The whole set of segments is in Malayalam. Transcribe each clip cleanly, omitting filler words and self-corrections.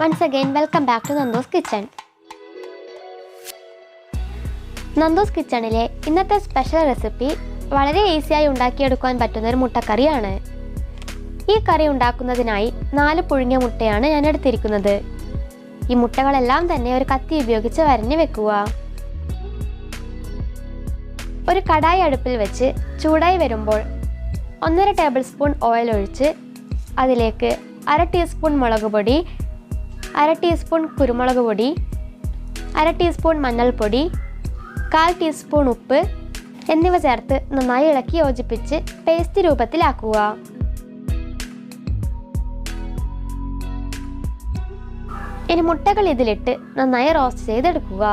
Once again, welcome back to Nandus Kitchen. Nandus Kitchenile ഇന്നത്തെ സ്പെഷ്യൽ റെസിപ്പി വളരെ ഈസിയായി ഉണ്ടാക്കിയെടുക്കാൻ പറ്റുന്ന ഒരു മുട്ടക്കറിയാണ്. ഈ കറി ഉണ്ടാക്കുന്നതിനായി 4 പുഴുങ്ങിയ മുട്ടയാണ് ഞാൻ എടുത്തിരിക്കുന്നത്. ഈ മുട്ടകളെല്ലാം തന്നെ ഒരു കത്തി ഉപയോഗിച്ച് വരഞ്ഞു വെക്കുക. ഒരു കടായി അടുപ്പിൽ വെച്ച് ചൂടായി വരുമ്പോൾ 1.5 ടേബിൾ സ്പൂൺ ഓയിൽ ഒഴിച്ച് അതിലേക്ക് 1/2 ടീസ്പൂൺ മുളക് പൊടി, 1/2 ടീസ്പൂൺ കുരുമുളക് പൊടി, 1/2 ടീസ്പൂൺ മഞ്ഞൾപ്പൊടി, 1/4 ടീസ്പൂൺ ഉപ്പ് എന്നിവ ചേർത്ത് നന്നായി ഇളക്കി യോജിപ്പിച്ച് പേസ്റ്റ് രൂപത്തിലാക്കുക. ഇനി മുട്ടകൾ ഇതിലിട്ട് നന്നായി റോസ്റ്റ് ചെയ്തെടുക്കുക.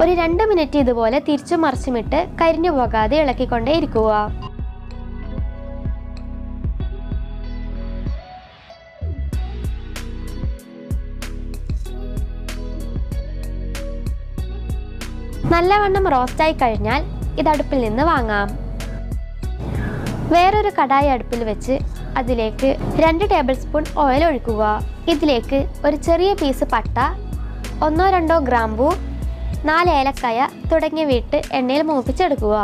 ഒരു 2 മിനിറ്റ് ഇതുപോലെ തിരിച്ചു മറിച്ചുമിട്ട് കരിഞ്ഞു പോകാതെ ഇളക്കിക്കൊണ്ടേയിരിക്കുക. നല്ലവണ്ണം റോസ്റ്റായി കഴിഞ്ഞാൽ ഇത് അടുപ്പിൽ നിന്ന് വാങ്ങാം. വേറൊരു കടായി അടുപ്പിൽ വെച്ച് അതിലേക്ക് 2 ടേബിൾ സ്പൂൺ ഓയിൽ ഒഴിക്കുക. ഇതിലേക്ക് ഒരു ചെറിയ പീസ് പട്ട, 1-2 ഗ്രാമ്പൂ, 4 ഏലക്കായ തുടങ്ങിയവ ഇട്ട് എണ്ണയിൽ മൂപ്പിച്ചെടുക്കുക.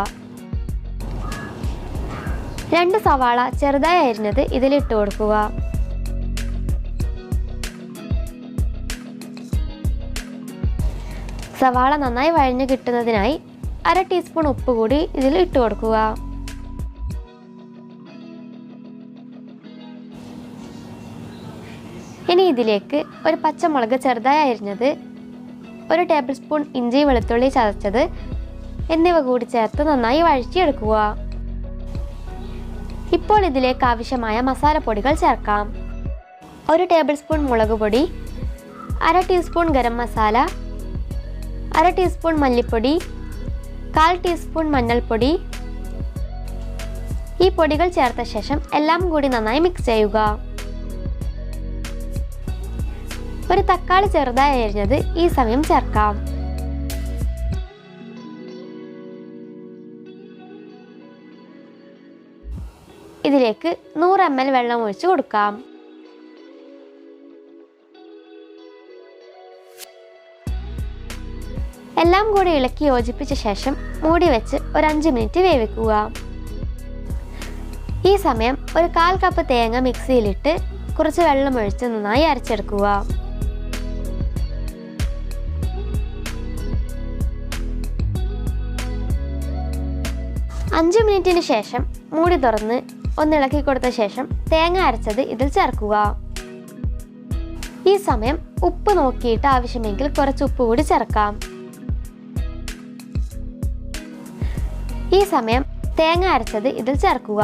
2 സവാള ചെറുതായി അരിഞ്ഞത് ഇതിലിട്ട് കൊടുക്കുക. സവാള നന്നായി വഴഞ്ഞു കിട്ടുന്നതിനായി 1/2 ടീസ്പൂൺ ഉപ്പ് കൂടി ഇതിൽ ഇട്ട് കൊടുക്കുക. ഇനി ഇതിലേക്ക് ഒരു പച്ചമുളക് ചെറുതായി അരിഞ്ഞത്, 1 ടേബിൾ സ്പൂൺ ഇഞ്ചി വെളുത്തുള്ളി ചതച്ചത് എന്നിവ കൂടി ചേർത്ത് നന്നായി വഴറ്റിയെടുക്കുക. ഇപ്പോൾ ഇതിലേക്ക് ആവശ്യമായ മസാലപ്പൊടികൾ ചേർക്കാം. 1 ടേബിൾ സ്പൂൺ മുളക് പൊടി, 1/2 ടീസ്പൂൺ ഗരം മസാല, 1/2 ടീസ്പൂൺ മല്ലിപ്പൊടി, 1/4 ടീസ്പൂൺ മഞ്ഞൾപ്പൊടി. ഈ പൊടികൾ ചേർത്ത ശേഷം എല്ലാം കൂടി നന്നായി മിക്സ് ചെയ്യുക. ഒരു തക്കാളി ചെറുതായി അരിഞ്ഞത് ഈ സമയം ചേർക്കാം. ഇതിലേക്ക് 100 ml വെള്ളം ഒഴിച്ച് കൊടുക്കാം. എല്ലാം കൂടി ഇളക്കി യോജിപ്പിച്ച ശേഷം മൂടി വെച്ച് ഒരു 5 മിനിറ്റ് വേവിക്കുക. ഈ സമയം ഒരു 1/4 കപ്പ് തേങ്ങ മിക്സിയിലിട്ട് കുറച്ച് വെള്ളം ഒഴിച്ച് നന്നായി അരച്ചെടുക്കുക. 5 മിനിറ്റിന് ശേഷം മൂടി തുറന്ന് ഇളക്കി കൊടുത്ത ശേഷം തേങ്ങ അരച്ചത് ഇതിൽ ചേർക്കുക. ഈ സമയം ഉപ്പ് നോക്കിയിട്ട് ആവശ്യമെങ്കിൽ കുറച്ച് ഉപ്പ് കൂടി ചേർക്കാം. ഈ സമയം തേങ്ങ അരച്ചത് ഇതിൽ ചേർക്കുക.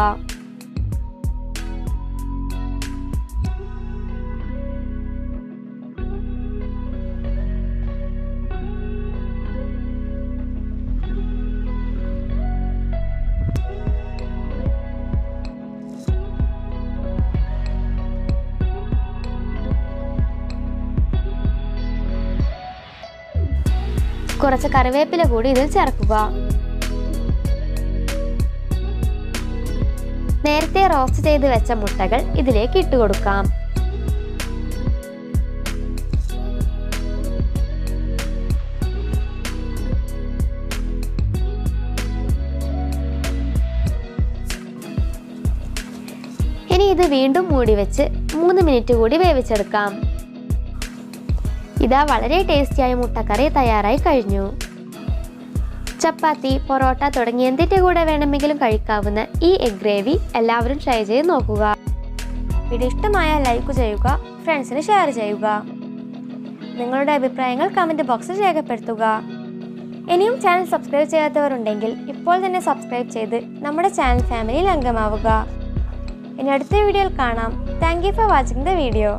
കുറച്ച് കറിവേപ്പില കൂടി ഇതിൽ ചേർക്കുക. നേരത്തെ റോസ്റ്റ് ചെയ്ത് വെച്ച മുട്ടകൾ ഇതിലേക്ക് ഇട്ട് കൊടുക്കാം. ഇനി ഇത് വീണ്ടും മൂടി വെച്ച് 3 മിനിറ്റ് കൂടി വേവിച്ചെടുക്കാം. ഇതാ വളരെ ടേസ്റ്റിയായ മുട്ടക്കറി തയ്യാറായി കഴിഞ്ഞു. ചപ്പാത്തി, പൊറോട്ട തുടങ്ങിയ എന്തിൻ്റെ കൂടെ വേണമെങ്കിലും കഴിക്കാവുന്ന ഈ എഗ് ഗ്രേവി എല്ലാവരും ട്രൈ ചെയ്ത് നോക്കുക. വീഡിയോ ഇഷ്ടമായാൽ ലൈക്ക് ചെയ്യുക, ഫ്രണ്ട്സിന് ഷെയർ ചെയ്യുക. നിങ്ങളുടെ അഭിപ്രായങ്ങൾ കമൻറ്റ് ബോക്സിൽ രേഖപ്പെടുത്തുക. ഇനിയും ചാനൽ സബ്സ്ക്രൈബ് ചെയ്യാത്തവരുണ്ടെങ്കിൽ ഇപ്പോൾ തന്നെ സബ്സ്ക്രൈബ് ചെയ്ത് നമ്മുടെ ചാനൽ ഫാമിലിയിൽ അംഗമാവുക. ഇനി അടുത്ത വീഡിയോയിൽ കാണാം. Thank you for watching the video.